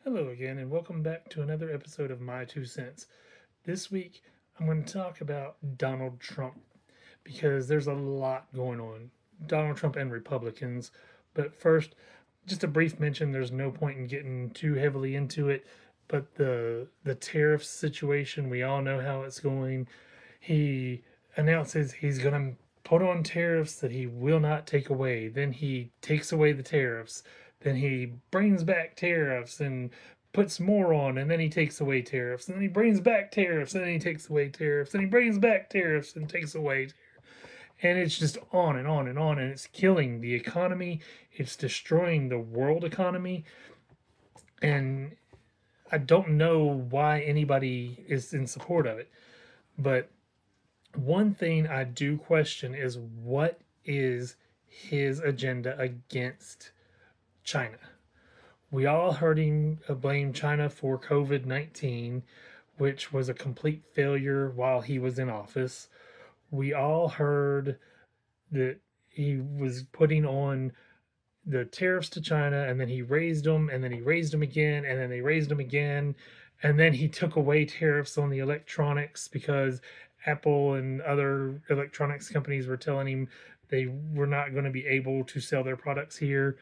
Hello again, and welcome back to another episode of My Two Cents. This week, I'm going to talk about Donald Trump because there's a lot going on. Donald Trump and Republicans. But first, just a brief mention. There's no point in getting too heavily into it. But the tariff situation, we all know how it's going. He announces he's going to put on tariffs that he will not take away. Then he takes away the tariffs. Then he brings back tariffs and puts more on, and then he takes away tariffs. And then he brings back tariffs, and then he takes away tariffs. And he brings back tariffs and takes away. And it's just on and on and on, and it's killing the economy. It's destroying the world economy. And I don't know why anybody is in support of it. But one thing I do question is what is his agenda against China? We all heard him blame China for COVID 19, which was a complete failure while he was in office. We all heard that he was putting on the tariffs to China, and then he raised them, and then he raised them again, and then they raised them again, and then he took away tariffs on the electronics because Apple and other electronics companies were telling him they were not going to be able to sell their products here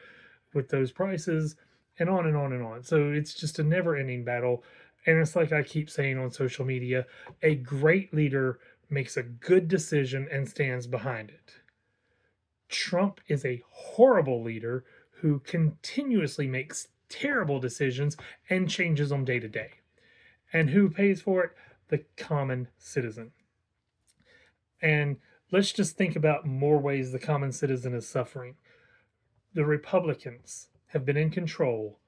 with those prices, and on and on and on. So it's just a never ending battle. And it's like I keep saying on social media, a great leader makes a good decision and stands behind it. Trump is a horrible leader who continuously makes terrible decisions and changes them day to day. And who pays for it? The common citizen. And let's just think about more ways the common citizen is suffering. The Republicans have been in control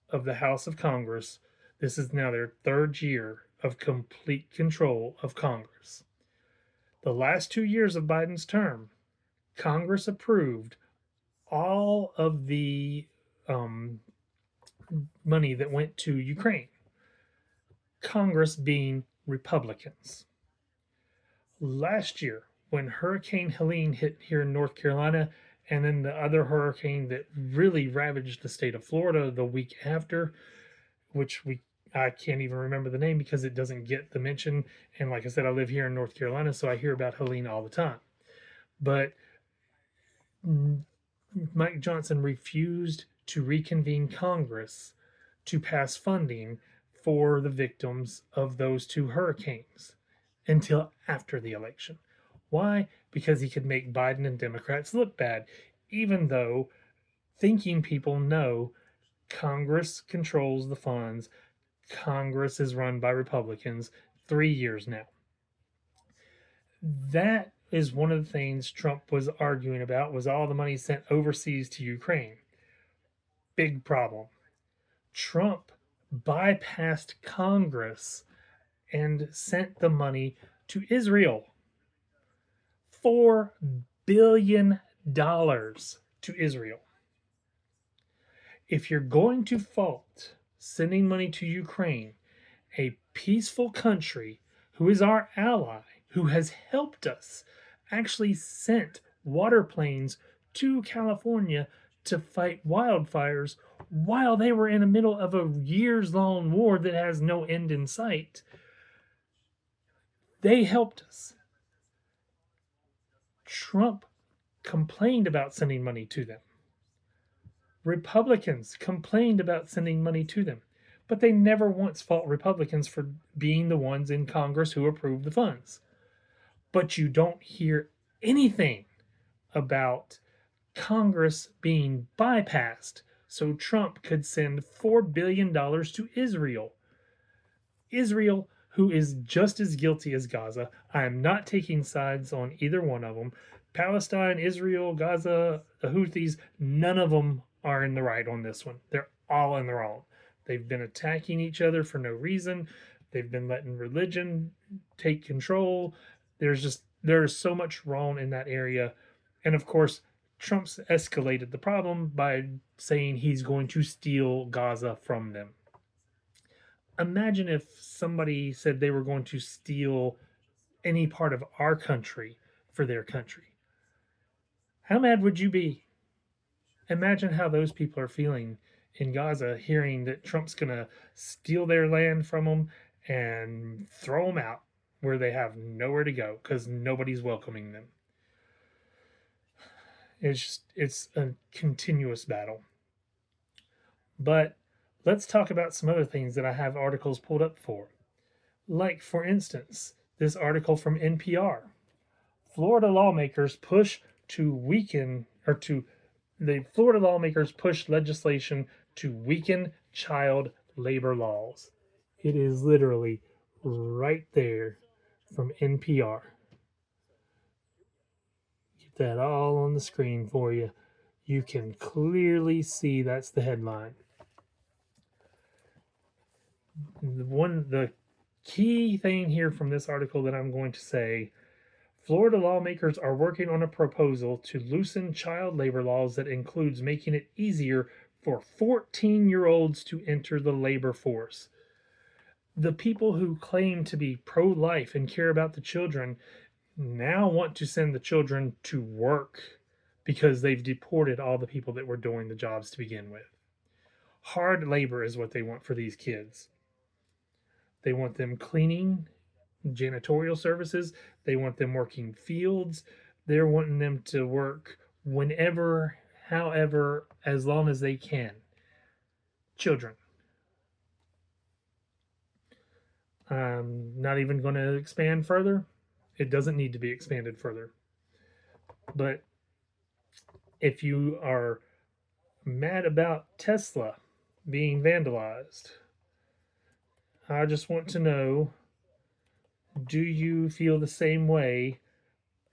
of the House of Congress. This is now their third year of complete control of Congress. The last 2 years of Biden's term, Congress approved all of the um, money that went to Ukraine, Congress being Republicans. Last year, when Hurricane Helene hit here in North Carolina, and then the other hurricane that really ravaged the state of Florida the week after, which I can't even remember the name because it doesn't get the mention. And like I said, I live here in North Carolina, so I hear about Helene all the time. But Mike Johnson refused to reconvene Congress to pass funding for the victims of those two hurricanes until after the election. Why? Because he could make Biden and Democrats look bad, even though thinking people know Congress controls the funds. Congress is run by Republicans 3 years now. That is one of the things Trump was arguing about was all the money sent overseas to Ukraine. Big problem. Trump bypassed Congress and sent the money to Israel. $4 billion to Israel. If you're going to fault sending money to Ukraine, a peaceful country who is our ally, who has helped us, actually sent water planes to California to fight wildfires while they were in the middle of a years long war that has no end in sight. They helped us. Trump complained about sending money to them. Republicans complained about sending money to them, but they never once fault Republicans for being the ones in Congress who approved the funds. But you don't hear anything about Congress being bypassed so Trump could send $4 billion to Israel. Israel, who is just as guilty as Gaza. I am not taking sides on either one of them. Palestine, Israel, Gaza, the Houthis, none of them are in the right on this one. They're all in the wrong. They've been attacking each other for no reason. They've been letting religion take control. There's so much wrong in that area. And of course, Trump's escalated the problem by saying he's going to steal Gaza from them. Imagine if somebody said they were going to steal any part of our country for their country. How mad would you be? Imagine how those people are feeling in Gaza, hearing that Trump's going to steal their land from them and throw them out where they have nowhere to go because nobody's welcoming them. It's a continuous battle. But let's talk about some other things that I have articles pulled up for. Like, for instance, this article from NPR. Florida lawmakers push to weaken, or to the Florida lawmakers push legislation to weaken child labor laws. It is literally right there from NPR. Get that all on the screen for you. You can clearly see that's the headline. The key thing here from this article that I'm going to say, Florida lawmakers are working on a proposal to loosen child labor laws that includes making it easier for 14-year-olds to enter the labor force. The people who claim to be pro-life and care about the children now want to send the children to work because they've deported all the people that were doing the jobs to begin with. Hard labor is what they want for these kids. They want them cleaning, janitorial services. They want them working fields. They're wanting them to work whenever, however, as long as they can. Children. I'm not even going to expand further. It doesn't need to be expanded further. But if you are mad about Tesla being vandalized, I just want to know, do you feel the same way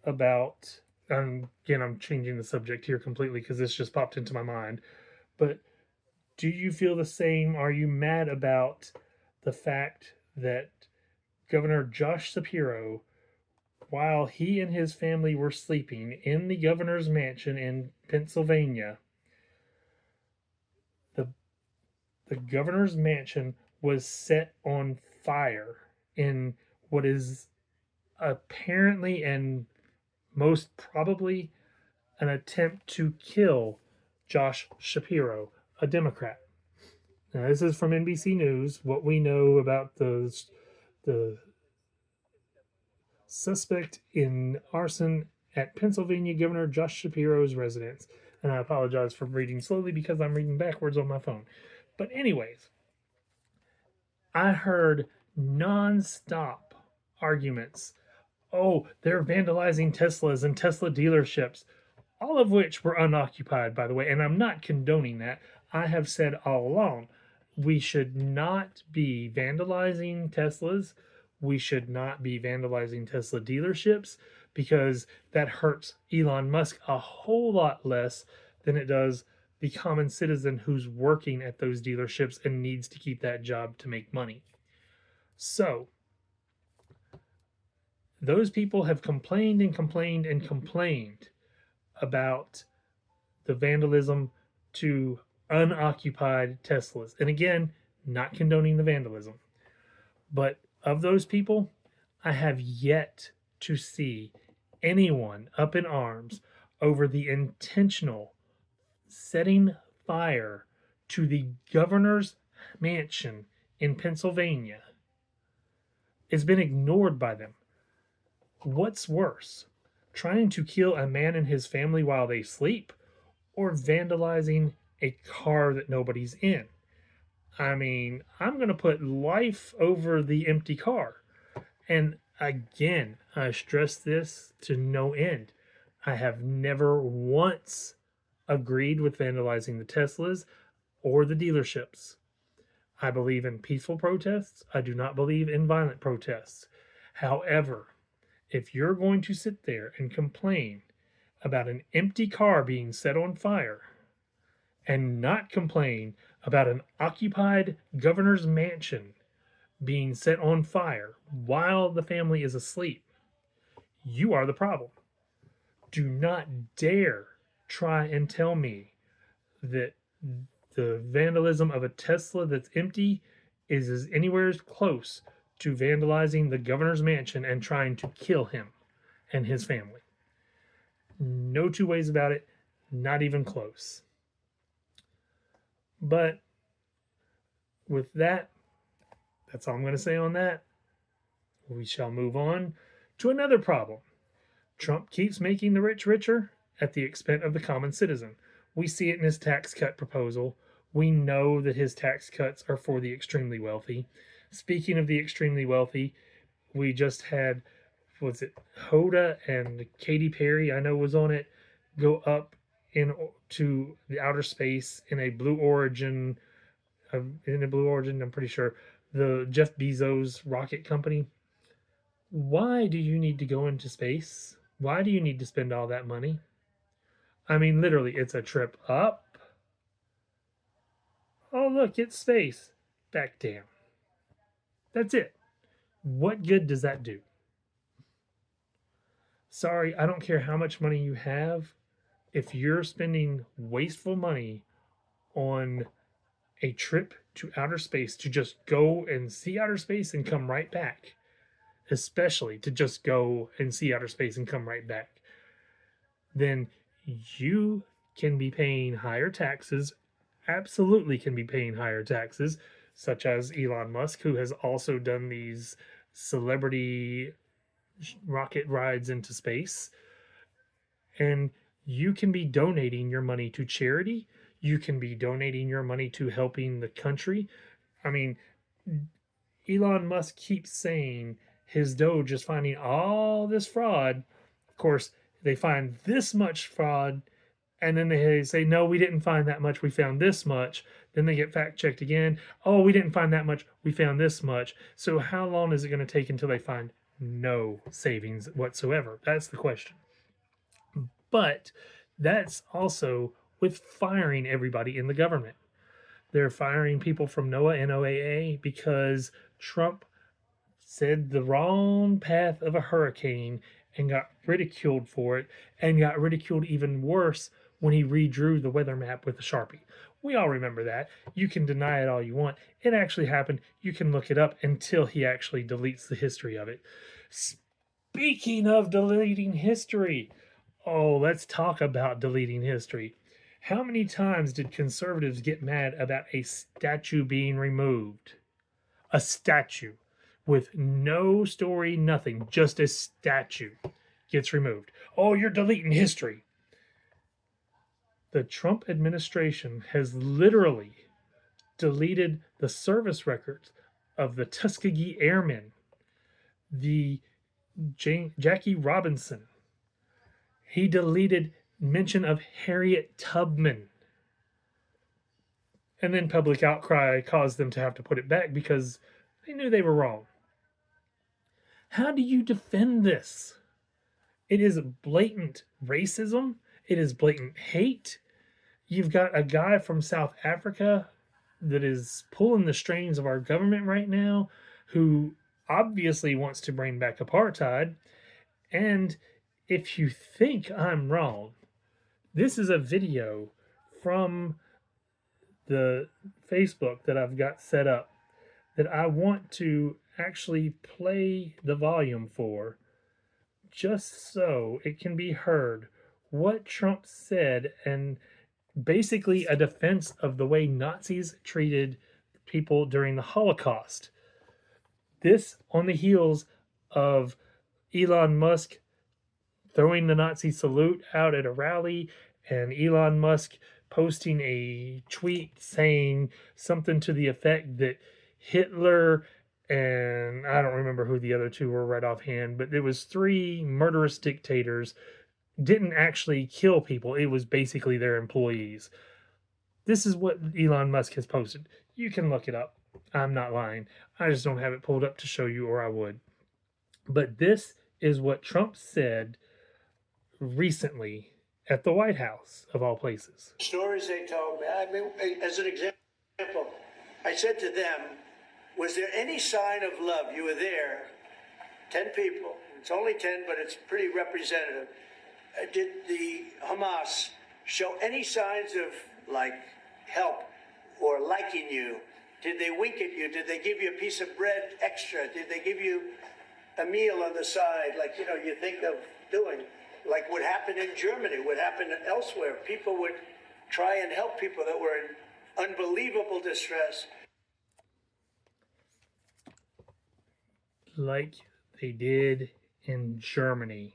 about, again, I'm changing the subject here completely because this just popped into my mind, but do you feel the same? Are you mad about the fact that Governor Josh Shapiro, while he and his family were sleeping in the governor's mansion in Pennsylvania, the governor's mansion was set on fire in what is apparently and most probably an attempt to kill Josh Shapiro, a Democrat. Now, this is from NBC News. What we know about the suspect in arson at Pennsylvania Governor Josh Shapiro's residence. And I apologize for reading slowly because I'm reading backwards on my phone. But anyways, I heard non-stop arguments. Oh, they're vandalizing Teslas and Tesla dealerships, all of which were unoccupied, by the way. And I'm not condoning that. I have said all along, we should not be vandalizing Teslas. We should not be vandalizing Tesla dealerships because that hurts Elon Musk a whole lot less than it does the common citizen who's working at those dealerships and needs to keep that job to make money. So, those people have complained and complained and complained about the vandalism to unoccupied Teslas. And again, not condoning the vandalism. But of those people, I have yet to see anyone up in arms over the intentional setting fire to the governor's mansion in Pennsylvania. It's been ignored by them. What's worse, trying to kill a man and his family while they sleep, or vandalizing a car that nobody's in? I mean, I'm going to put life over the empty car. And again, I stress this to no end. I have never once agreed with vandalizing the Teslas or the dealerships. I believe in peaceful protests. I do not believe in violent protests. However, if you're going to sit there and complain about an empty car being set on fire and not complain about an occupied governor's mansion being set on fire while the family is asleep, you are the problem. Do not dare try and tell me that the vandalism of a Tesla that's empty is anywhere close to vandalizing the governor's mansion and trying to kill him and his family. No two ways about it, not even close. But with that, that's all I'm going to say on that. We shall move on to another problem. Trump keeps making the rich richer at the expense of the common citizen. We see it in his tax cut proposal. We know that his tax cuts are for the extremely wealthy. Speaking of the extremely wealthy, we just had, was it Hoda and Katy Perry, I know was on it, go up into the outer space in a Blue Origin, I'm pretty sure, the Jeff Bezos rocket company. Why do you need to go into space? Why do you need to spend all that money? I mean, literally, it's a trip up. Oh, look, it's space. Back down. That's it. What good does that do? Sorry, I don't care how much money you have. If you're spending wasteful money on a trip to outer space to just go and see outer space and come right back, especially to just go and see outer space and come right back, then you can be paying higher taxes, absolutely can be paying higher taxes, such as Elon Musk, who has also done these celebrity rocket rides into space. And you can be donating your money to charity. You can be donating your money to helping the country. I mean, Elon Musk keeps saying his Doge is finding all this fraud. Of course, they find this much fraud, and then they say, no, we didn't find that much. We found this much. Then they get fact checked again. Oh, we didn't find that much. We found this much. So, how long is it going to take until they find no savings whatsoever? That's the question. But that's also with firing everybody in the government. They're firing people from NOAA because Trump said the wrong path of a hurricane and got ridiculed for it, and got ridiculed even worse when he redrew the weather map with a Sharpie. We all remember that. You can deny it all you want. It actually happened. You can look it up until he actually deletes the history of it. Speaking of deleting history, oh, let's talk about deleting history. How many times did conservatives get mad about a statue being removed? A statue with no story, nothing, just a statue gets removed. Oh, you're deleting history. The Trump administration has literally deleted the service records of the Tuskegee Airmen, the Jackie Robinson. He deleted mention of Harriet Tubman. And then public outcry caused them to have to put it back because they knew they were wrong. How do you defend this? It is blatant racism. It is blatant hate. You've got a guy from South Africa that is pulling the strings of our government right now who obviously wants to bring back apartheid. And if you think I'm wrong, this is a video from the Facebook that I've got set up that I want to actually play the volume for, just so it can be heard what Trump said, and basically a defense of the way Nazis treated people during the Holocaust. This on the heels of Elon Musk throwing the Nazi salute out at a rally, and Elon Musk posting a tweet saying something to the effect that Hitler and I don't remember who the other two were right offhand, but there was three murderous dictators didn't actually kill people. It was basically their employees. This is what Elon Musk has posted. You can look it up. I'm not lying. I just don't have it pulled up to show you, or I would. But this is what Trump said recently at the White House, of all places. Stories they told me. I mean, as an example, I said to them, was there any sign of love? You were there, 10 people. It's only 10, but it's pretty representative. Did the Hamas show any signs of, like, help or liking you? Did they wink at you? Did they give you a piece of bread extra? Did they give you a meal on the side, like, you know, you think of doing? Like what happened in Germany, what happened elsewhere. People would try and help people that were in unbelievable distress. Like they did in Germany.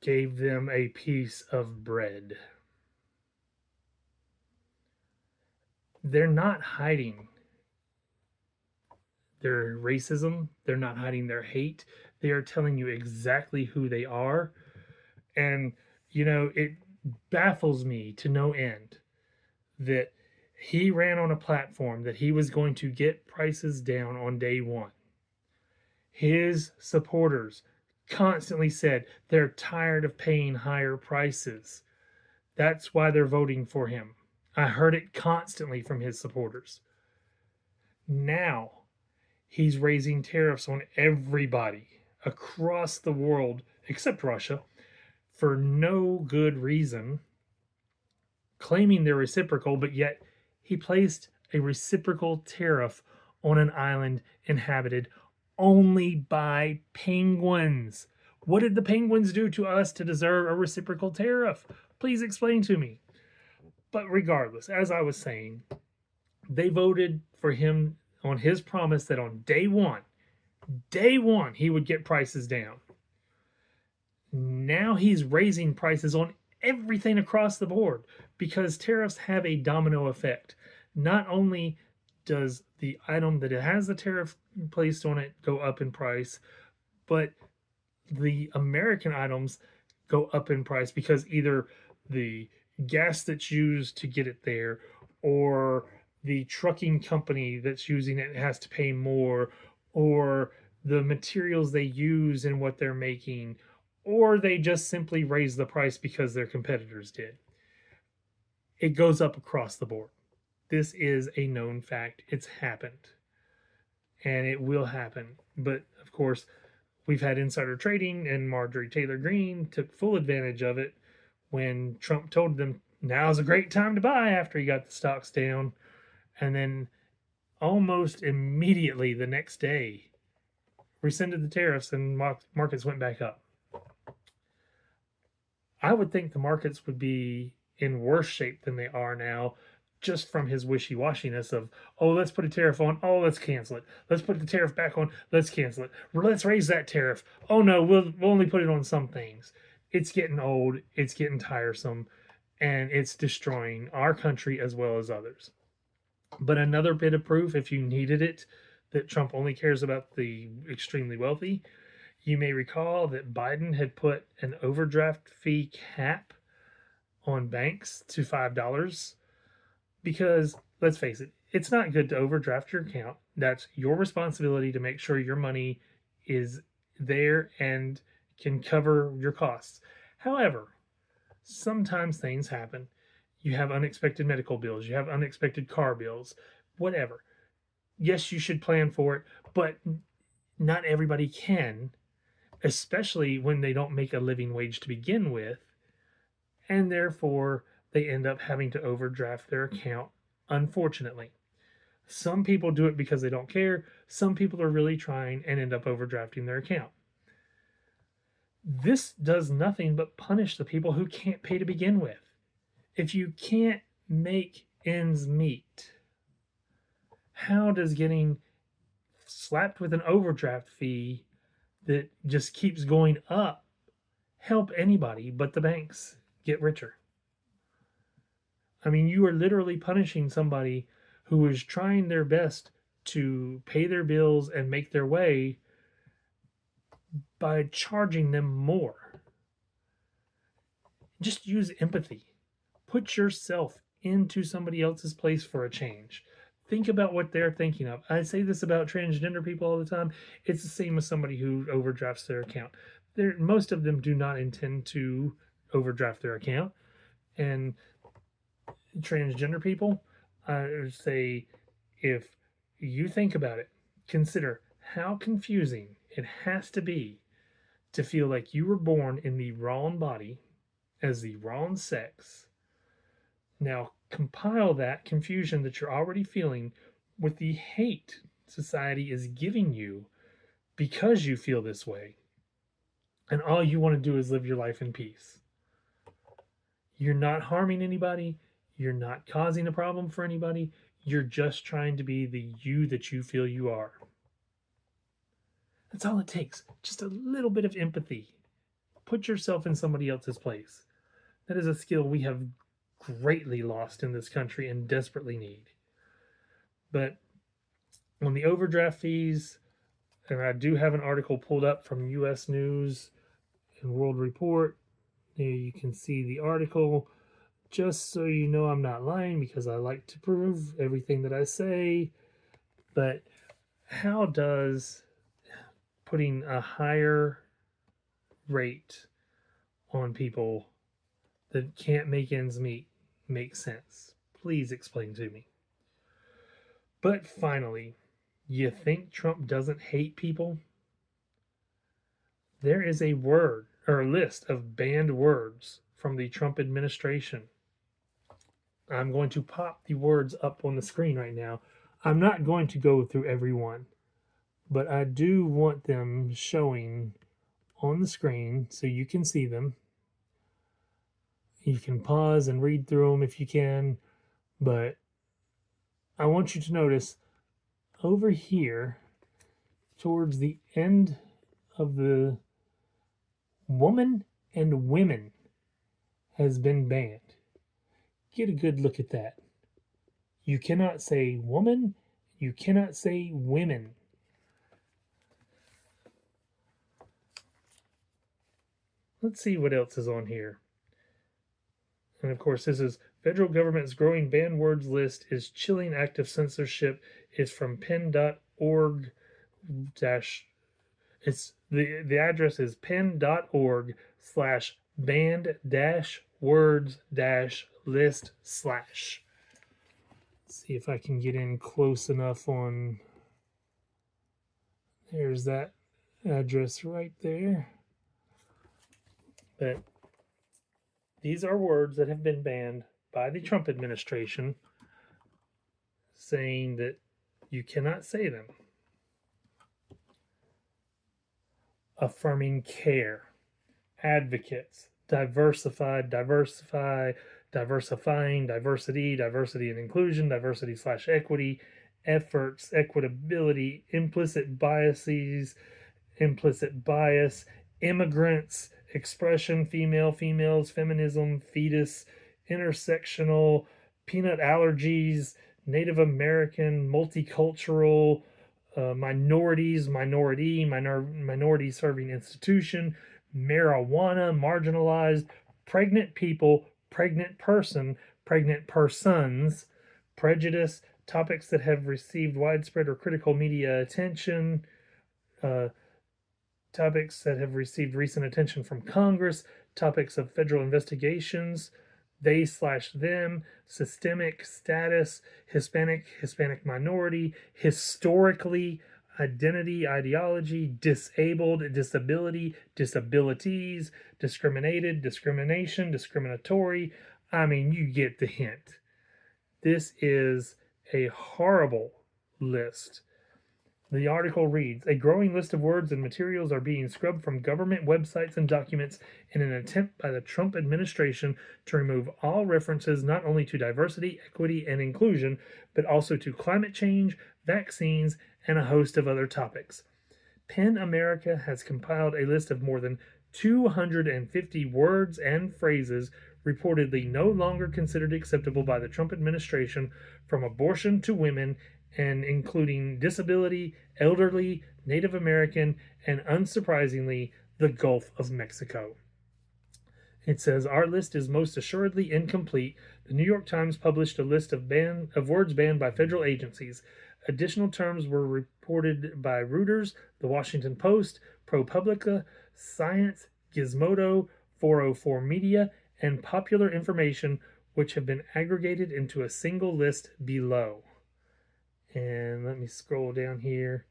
Gave them a piece of bread. They're not hiding their racism. They're not hiding their hate. They are telling you exactly who they are. And, it baffles me to no end that he ran on a platform that he was going to get prices down on day one. His supporters constantly said they're tired of paying higher prices. That's why they're voting for him. I heard it constantly from his supporters. Now he's raising tariffs on everybody across the world except Russia for no good reason, claiming they're reciprocal, but yet he placed a reciprocal tariff on an island inhabited only by penguins. What did the penguins do to us to deserve a reciprocal tariff? Please explain to me. But regardless, as I was saying, they voted for him on his promise that on day one, he would get prices down. Now he's raising prices on everything across the board because tariffs have a domino effect. Not only does the item that it has the tariff placed on it go up in price, but the American items go up in price because either the gas that's used to get it there or the trucking company that's using it has to pay more, or the materials they use in what they're making, or they just simply raise the price because their competitors did. It goes up across the board. This is a known fact. It's happened. And it will happen. But of course, we've had insider trading, and Marjorie Taylor Greene took full advantage of it when Trump told them now's a great time to buy after he got the stocks down. And then almost immediately the next day, rescinded the tariffs and markets went back up. I would think the markets would be in worse shape than they are now, just from his wishy-washiness of, oh, let's put a tariff on, oh, let's cancel it. Let's put the tariff back on, let's cancel it. Let's raise that tariff. Oh no, we'll only put it on some things. It's getting old, it's getting tiresome, and it's destroying our country as well as others. But another bit of proof, if you needed it, that Trump only cares about the extremely wealthy. You may recall that Biden had put an overdraft fee cap on banks to $5 because, let's face it, it's not good to overdraft your account. That's your responsibility to make sure your money is there and can cover your costs. However, sometimes things happen. You have unexpected medical bills, you have unexpected car bills, whatever. Yes, you should plan for it, but not everybody can, especially when they don't make a living wage to begin with, and therefore they end up having to overdraft their account, unfortunately. Some people do it because they don't care. Some people are really trying and end up overdrafting their account. This does nothing but punish the people who can't pay to begin with. If you can't make ends meet, how does getting slapped with an overdraft fee that just keeps going up help anybody but the banks get richer? I mean, you are literally punishing somebody who is trying their best to pay their bills and make their way by charging them more. Just use empathy. Put yourself into somebody else's place for a change. Think about what they're thinking of. I say this about transgender people all the time. It's the same as somebody who overdrafts their account. Most of them do not intend to overdraft their account. And transgender people, I would say, if you think about it, consider how confusing it has to be to feel like you were born in the wrong body as the wrong sex. Now compile that confusion that you're already feeling with the hate society is giving you because you feel this way, and all you want to do is live your life in peace. You're not harming anybody. You're not causing a problem for anybody. You're just trying to be the you that you feel you are. That's all it takes. Just a little bit of empathy. Put yourself in somebody else's place. That is a skill we have greatly lost in this country and desperately need. But on the overdraft fees, and I do have an article pulled up from US News and World Report. There you can see the article. Just so you know, I'm not lying because I like to prove everything that I say. But how does putting a higher rate on people that can't make ends meet make sense? Please explain to me. But finally, you think Trump doesn't hate people? There is a word or a list of banned words from the Trump administration. I'm going to pop the words up on the screen right now. I'm not going to go through every one, but I do want them showing on the screen so you can see them. You can pause and read through them if you can, but I want you to notice over here towards the end of the woman and women has been banned. Get a good look at that. You cannot say woman, you cannot say women. Let's see what else is on here. And of course, this is federal government's growing banned words list is chilling active censorship. It's from pen.org dash. It's the address is pen.org/banned-words-list/. See if I can get in close enough on. There's that address right there. But these are words that have been banned by the Trump administration, saying that you cannot say them. Affirming care, advocates, diversified, diversify, diversifying, diversity, diversity and inclusion, diversity/equity, efforts, equitability, implicit biases, implicit bias, immigrants, expression, female, females, feminism, fetus, intersectional, peanut allergies, Native American, multicultural, minorities, minority serving institution, marijuana, marginalized, pregnant people, pregnant person, pregnant persons, prejudice, topics that have received widespread or critical media attention, topics that have received recent attention from Congress, topics of federal investigations, they/them, systemic status, Hispanic minority, historically, identity, ideology, disabled, disability, disabilities, discriminated, discrimination, discriminatory. I mean, you get the hint. This is a horrible list. The article reads, a growing list of words and materials are being scrubbed from government websites and documents in an attempt by the Trump administration to remove all references not only to diversity, equity, and inclusion, but also to climate change, vaccines, and a host of other topics. PEN America has compiled a list of more than 250 words and phrases reportedly no longer considered acceptable by the Trump administration, from abortion to women, and including disability, elderly, Native American, and unsurprisingly, the Gulf of Mexico. It says, our list is most assuredly incomplete. The New York Times published a list of words banned by federal agencies. Additional terms were reported by Reuters, The Washington Post, ProPublica, Science, Gizmodo, 404 Media, and Popular Information, which have been aggregated into a single list below. And let me scroll down here.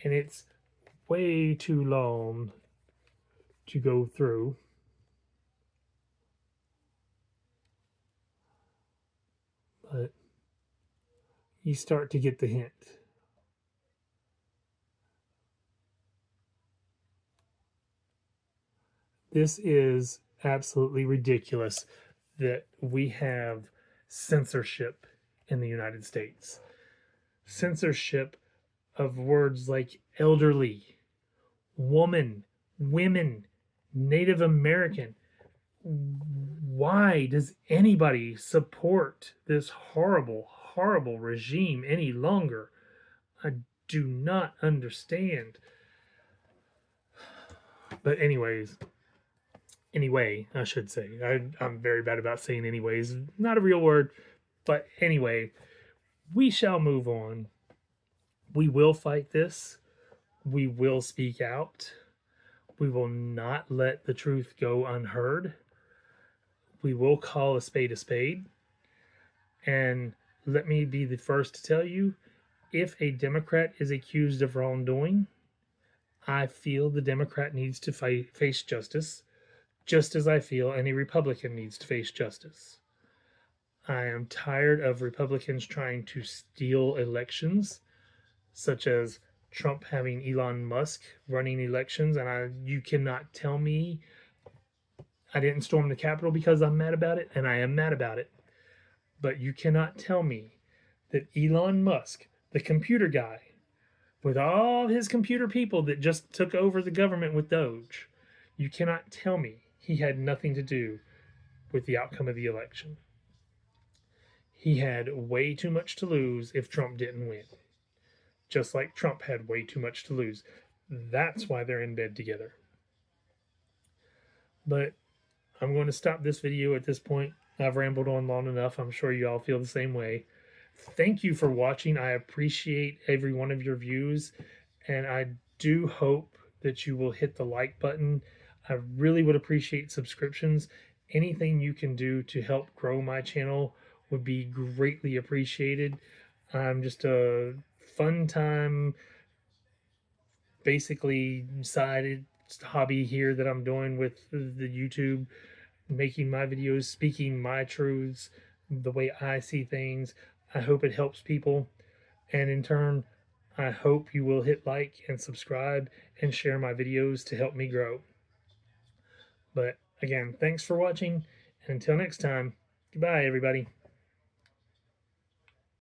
And it's way too long to go through. But you start to get the hint. This is absolutely ridiculous that we have censorship in the United States. Censorship of words like elderly, woman, women, Native American. Why does anybody support this horrible, horrible regime any longer? I do not understand. But anyway, I should say. I'm very bad about saying anyways. Not a real word. But anyway, we shall move on. We will fight this. We will speak out. We will not let the truth go unheard. We will call a spade a spade. And let me be the first to tell you, if a Democrat is accused of wrongdoing, I feel the Democrat needs to face justice, just as I feel any Republican needs to face justice. I am tired of Republicans trying to steal elections, such as Trump having Elon Musk running elections, and you cannot tell me I didn't storm the Capitol because I'm mad about it, and I am mad about it. But you cannot tell me that Elon Musk, the computer guy, with all his computer people that just took over the government with Doge, you cannot tell me he had nothing to do with the outcome of the election. He had way too much to lose if Trump didn't win. Just like Trump had way too much to lose. That's why they're in bed together. But I'm going to stop this video at this point. I've rambled on long enough. I'm sure you all feel the same way. Thank you for watching. I appreciate every one of your views, and I do hope that you will hit the like button. I really would appreciate subscriptions. Anything you can do to help grow my channel would be greatly appreciated. I'm just a fun time, basically side hobby here that I'm doing with the YouTube, making my videos, speaking my truths, the way I see things. I hope it helps people, and in turn, I hope you will hit like and subscribe and share my videos to help me grow. But again, thanks for watching, and until next time, goodbye everybody.